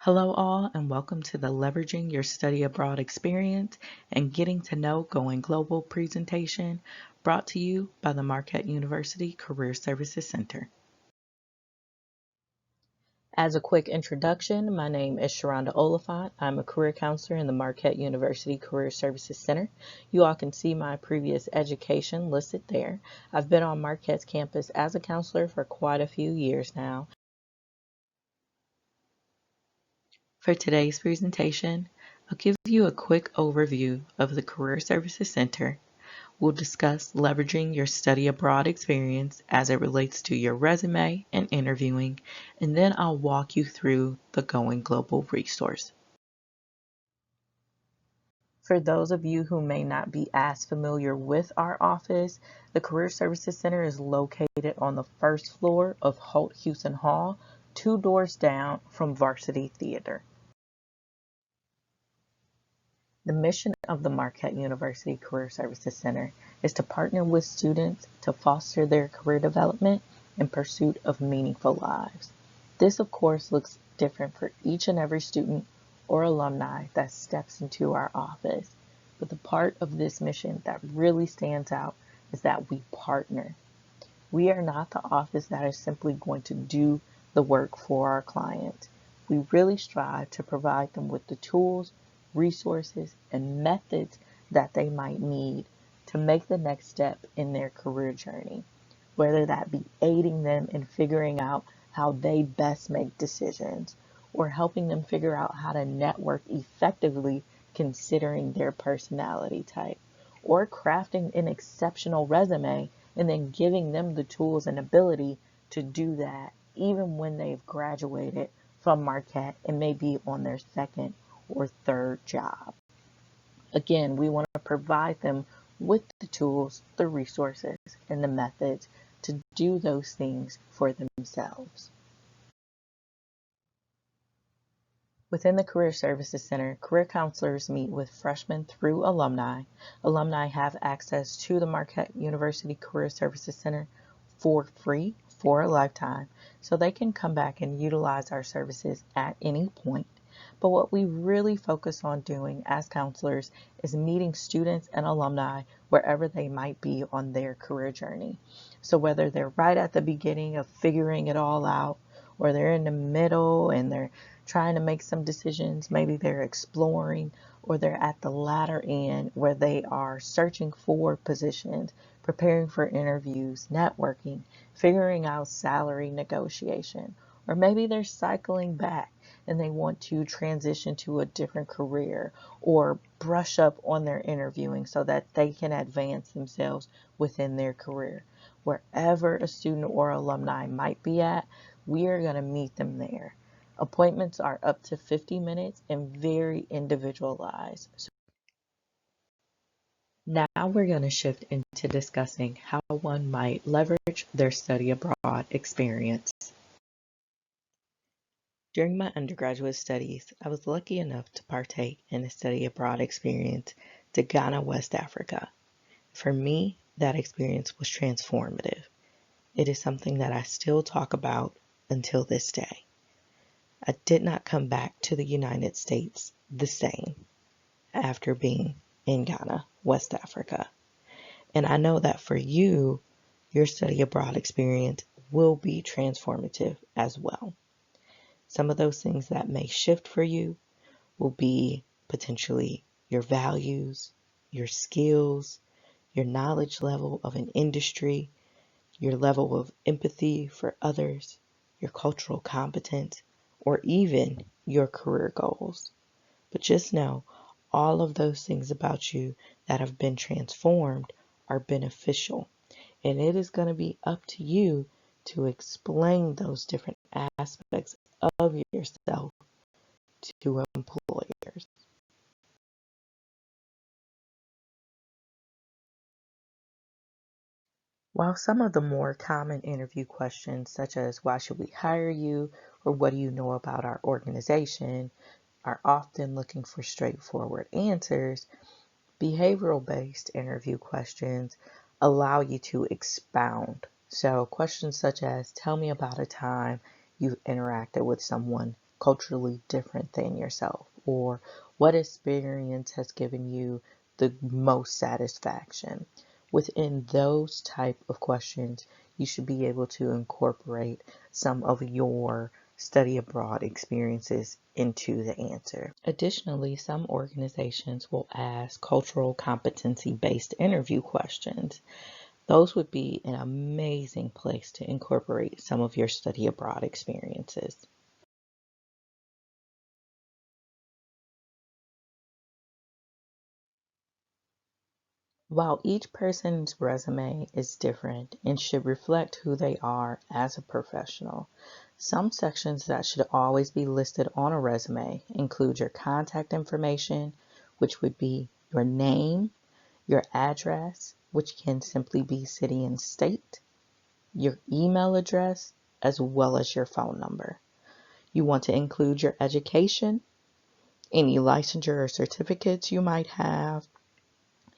Hello all and welcome to the Leveraging Your Study Abroad Experience and Getting to Know Going Global presentation brought to you by the Marquette University Career Services Center. As a quick introduction, my name is Sharonda Oliphant. I'm a career counselor in the Marquette University Career Services Center. You all can see my previous education listed there. I've been on Marquette's campus as a counselor for quite a few years now. For today's presentation, I'll give you a quick overview of the Career Services Center. We'll discuss leveraging your study abroad experience as it relates to your resume and interviewing, and then I'll walk you through the Going Global resource. For those of you who may not be as familiar with our office, the Career Services Center is located on the first floor of Holt Houston Hall, 2 doors down from Varsity Theater. The mission of the Marquette University Career Services Center is to partner with students to foster their career development in pursuit of meaningful lives. This, of course, looks different for each and every student or alumni that steps into our office. But the part of this mission that really stands out is that we partner. We are not the office that is simply going to do the work for our clients. We really strive to provide them with the tools, resources, and methods that they might need to make the next step in their career journey, whether that be aiding them in figuring out how they best make decisions or helping them figure out how to network effectively considering their personality type, or crafting an exceptional resume and then giving them the tools and ability to do that even when they've graduated from Marquette and may be on their second or third job. Again, we want to provide them with the tools, the resources, and the methods to do those things for themselves. Within the Career Services Center, career counselors meet with freshmen through alumni. Alumni have access to the Marquette University Career Services Center for free for a lifetime, so they can come back and utilize our services at any point. But what we really focus on doing as counselors is meeting students and alumni wherever they might be on their career journey. So whether they're right at the beginning of figuring it all out, or they're in the middle and they're trying to make some decisions, maybe they're exploring, or they're at the latter end where they are searching for positions, preparing for interviews, networking, figuring out salary negotiation, or maybe they're cycling back and they want to transition to a different career or brush up on their interviewing so that they can advance themselves within their career. Wherever a student or alumni might be at, we are going to meet them there. Appointments are up to 50 minutes and very individualized. So now we're going to shift into discussing how one might leverage their study abroad experience. During my undergraduate studies, I was lucky enough to partake in a study abroad experience to Ghana, West Africa. For me, that experience was transformative. It is something that I still talk about until this day. I did not come back to the United States the same after being in Ghana, West Africa. And I know that for you, your study abroad experience will be transformative as well. Some of those things that may shift for you will be potentially your values, your skills, your knowledge level of an industry, your level of empathy for others, your cultural competence, or even your career goals. But just know all of those things about you that have been transformed are beneficial. And it is going to be up to you to explain those different aspects of yourself to employers. While some of the more common interview questions, such as why should we hire you or what do you know about our organization, are often looking for straightforward answers, behavioral-based interview questions allow you to expound. So questions such as, tell me about a time you've interacted with someone culturally different than yourself, or what experience has given you the most satisfaction. Within those type of questions, you should be able to incorporate some of your study abroad experiences into the answer. Additionally, some organizations will ask cultural competency based interview questions. Those would be an amazing place to incorporate some of your study abroad experiences. While each person's resume is different and should reflect who they are as a professional, some sections that should always be listed on a resume include your contact information, which would be your name, your address, which can simply be city and state, your email address, as well as your phone number. You want to include your education, any licensure or certificates you might have,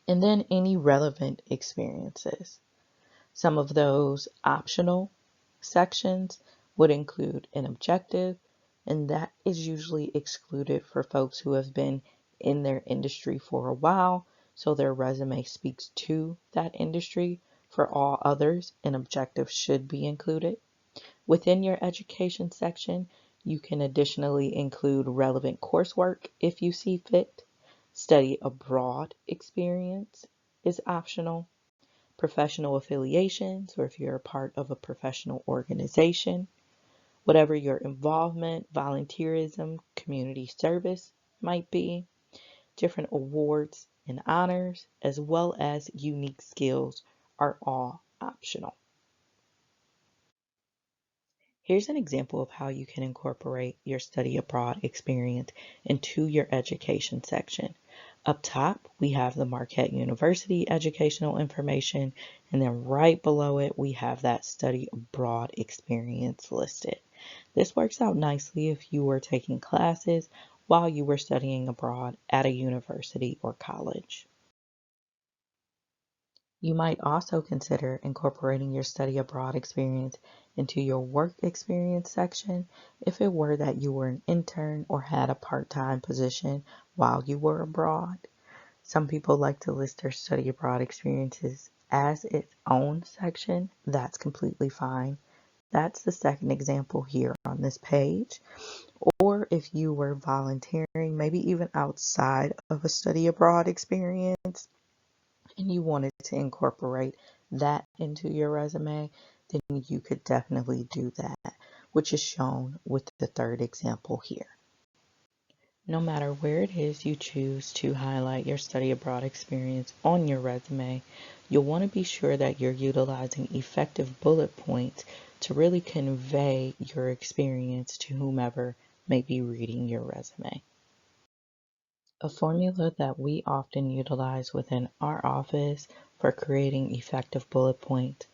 and then any relevant experiences. Some of those optional sections would include an objective, and that is usually excluded for folks who have been in their industry for a while, so their resume speaks to that industry. For all others, an objective should be included. Within your education section, you can additionally include relevant coursework if you see fit. Study abroad experience is optional. Professional affiliations, or if you're a part of a professional organization, whatever your involvement, volunteerism, community service might be, different awards and honors, as well as unique skills are all optional. Here's an example of how you can incorporate your study abroad experience into your education section. Up top, we have the Marquette University educational information, and then right below it, we have that study abroad experience listed. This works out nicely if you were taking classes while you were studying abroad at a university or college. You might also consider incorporating your study abroad experience into your work experience section if it were that you were an intern or had a part-time position while you were abroad. Some people like to list their study abroad experiences as its own section. That's completely fine. That's the second example here on this page. Or if you were volunteering, maybe even outside of a study abroad experience, and you wanted to incorporate that into your resume, then you could definitely do that, which is shown with the third example here. No matter where it is you choose to highlight your study abroad experience on your resume, you'll want to be sure that you're utilizing effective bullet points to really convey your experience to whomever may be reading your resume. A formula that we often utilize within our office for creating effective bullet points: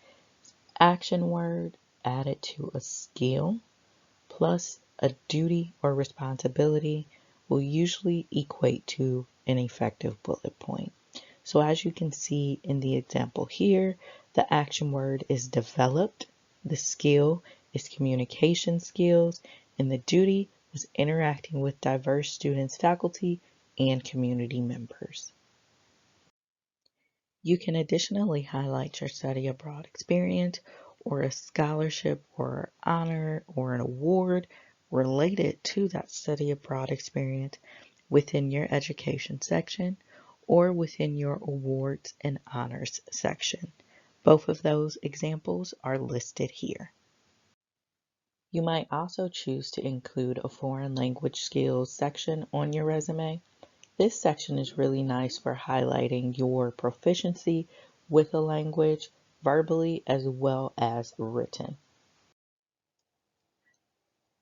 action word added to a skill plus a duty or responsibility will usually equate to an effective bullet point. So as you can see in the example here, the action word is developed, the skill is communication skills, and the duty was interacting with diverse students, faculty, and community members. You can additionally highlight your study abroad experience or a scholarship or honor or an award related to that study abroad experience within your education section or within your awards and honors section. Both of those examples are listed here. You might also choose to include a foreign language skills section on your resume. This section is really nice for highlighting your proficiency with a language, verbally as well as written.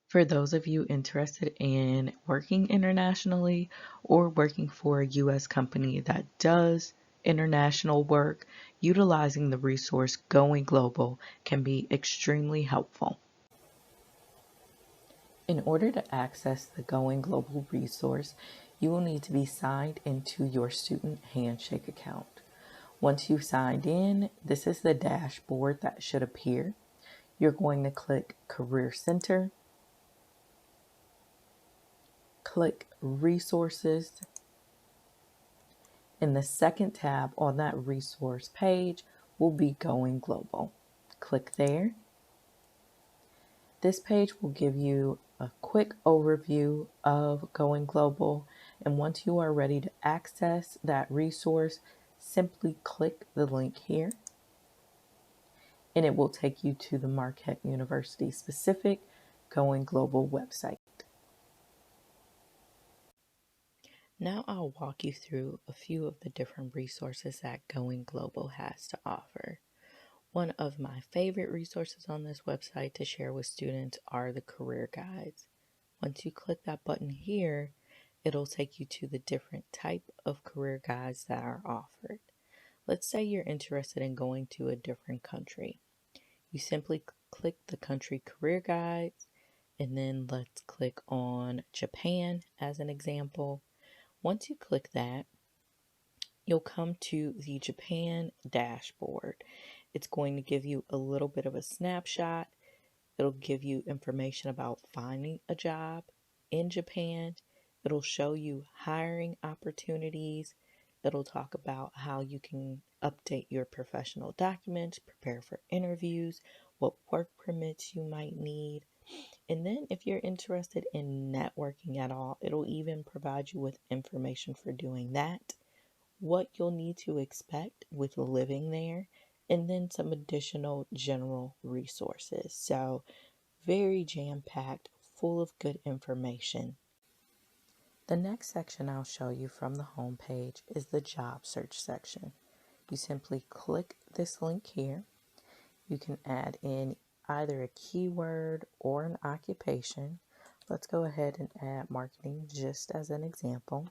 For those of you interested in working internationally or working for a U.S. company that does international work, utilizing the resource Going Global can be extremely helpful. In order to access the Going Global resource, you will need to be signed into your Student Handshake account. Once you've signed in, this is the dashboard that should appear. You're going to click Career Center. click Resources. And the second tab on that resource page will be Going Global. Click there. This page will give you a quick overview of Going Global, and once you are ready to access that resource, simply click the link here, and it will take you to the Marquette University specific Going Global website. Now I'll walk you through a few of the different resources that Going Global has to offer. One of my favorite resources on this website to share with students are the career guides. Once you click that button here, it'll take you to the different type of career guides that are offered. Let's say you're interested in going to a different country. You simply click the country career guides, and then let's click on Japan as an example. Once you click that, you'll come to the Japan dashboard. It's going to give you a little bit of a snapshot. It'll give you information about finding a job in Japan. It'll show you hiring opportunities. It'll talk about how you can update your professional documents, prepare for interviews, what work permits you might need. And then if you're interested in networking at all, it'll even provide you with information for doing that, what you'll need to expect with living there, and then some additional general resources. So very jam-packed, full of good information. The next section I'll show you from the home page is the job search section. You simply click this link here. You can add in either a keyword or an occupation. Let's go ahead and add marketing just as an example.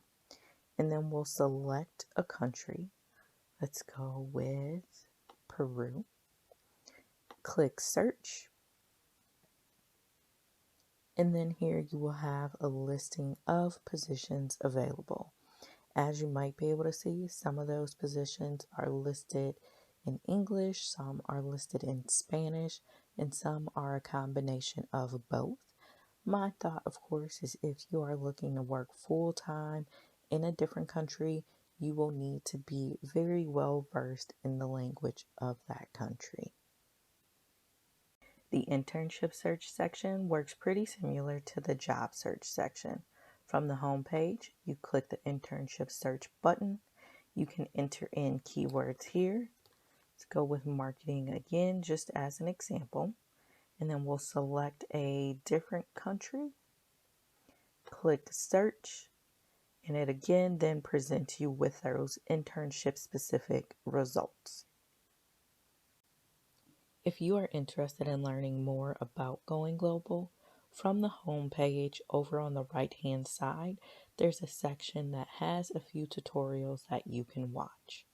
And then we'll select a country. Let's go with Peru. Click search. And then here you will have a listing of positions available. As you might be able to see, some of those positions are listed in English, some are listed in Spanish, and some are a combination of both. My thought, of course, is if you are looking to work full-time in a different country, you will need to be very well versed in the language of that country. The internship search section works pretty similar to the job search section. From the home page, you click the internship search button. You can enter in keywords here. Let's go with marketing again, just as an example. And then we'll select a different country. Click search. And it again then presents you with those internship specific results. If you are interested in learning more about Going Global, from the home page over on the right hand side, there's a section that has a few tutorials that you can watch.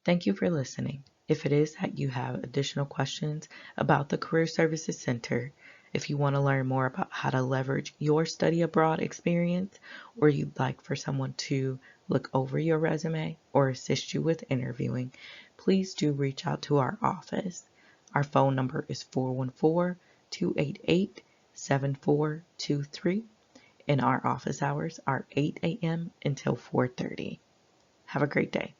Thank you for listening. If it is that you have additional questions about the Career Services Center, if you want to learn more about how to leverage your study abroad experience, or you'd like for someone to look over your resume or assist you with interviewing, please do reach out to our office. Our phone number is 414-288-7423, and our office hours are 8 a.m. until 4:30. Have a great day.